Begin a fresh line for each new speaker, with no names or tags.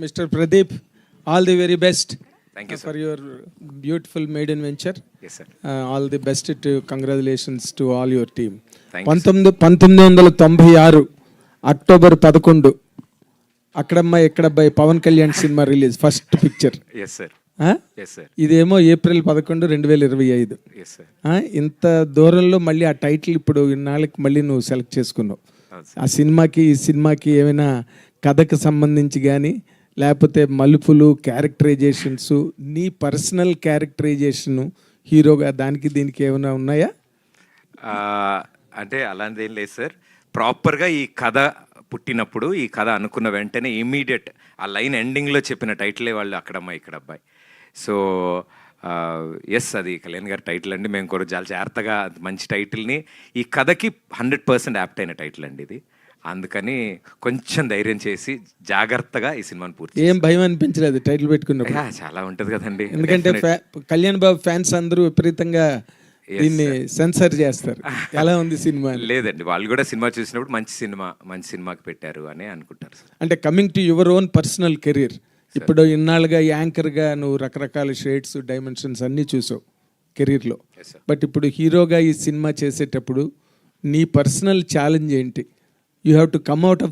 Mr. Pradeep, all the very best.
Thank you, sir.
For your beautiful maiden venture.
Yes, sir.
All the best to congratulations to all your team.
Thank you, sir.
1996 October 11 అక్కడమ్మ ఎక్కడబ్బాయి Pawan Kalyan cinema release first picture.
Yes, sir. Yes, sir.
ఇదేమో April 11, 2025.
Yes, sir.
ఇంత దూరంలో మళ్ళీ ఆ title ఇప్పుడు ఇన్నాళ్ళకి మళ్ళీ నువ్వు సెలెక్ట్ చేసుకున్నావు.
అవును, sir.
ఆ సినిమాకి ఈ సినిమాకి ఏమైనా కథకు సంబంధించి కానీ లేకపోతే మలుపులు క్యారెక్టరైజేషన్స్ నీ పర్సనల్ క్యారెక్టరైజేషను హీరోగా దానికి దీనికి ఏమైనా ఉన్నాయా?
అంటే అలాంటిది ఏం లేదు సార్. ప్రాపర్గా ఈ కథ పుట్టినప్పుడు ఈ కథ అనుకున్న వెంటనే ఇమీడియట్ ఆ లైన్ ఎండింగ్లో చెప్పిన టైటిలే వాళ్ళు అక్కడమ్మ ఇక్కడ అబ్బాయి. సో ఎస్, అది కళ్యాణ్ గారి టైటిల్ అండి. మేము కూడా చాలా జాగ్రత్తగా మంచి టైటిల్ని ఈ కథకి 100% యాప్ట్ అయిన టైటిల్ అండి ఇది. అందుకని కొంచెం ధైర్యం చేసి జాగ్రత్తగా ఈ సినిమాని పూర్తి.
ఏం భయం అనిపించలేదు టైటిల్ పెట్టుకున్నప్పుడు?
చాలా ఉంటుంది కదండి.
ఎందుకంటే కళ్యాణ్ బాబు ఫ్యాన్స్ అందరూ విపరీతంగా దీన్ని సెన్సర్ చేస్తారు. ఎలా ఉంది సినిమా?
లేదండి, వాళ్ళు కూడా సినిమా చూసినప్పుడు మంచి సినిమాకి పెట్టారు అని అనుకుంటారు.
అంటే coming to your own personal career, ఇప్పుడు ఇన్నాళ్ళుగా యాంకర్గా నువ్వు రకరకాల షేడ్స్ డైమెన్షన్స్ అన్నీ చూసావు కెరీర్లో. బట్ ఇప్పుడు హీరోగా ఈ సినిమా చేసేటప్పుడు నీ పర్సనల్ ఛాలెంజ్ ఏంటి? You have to come out of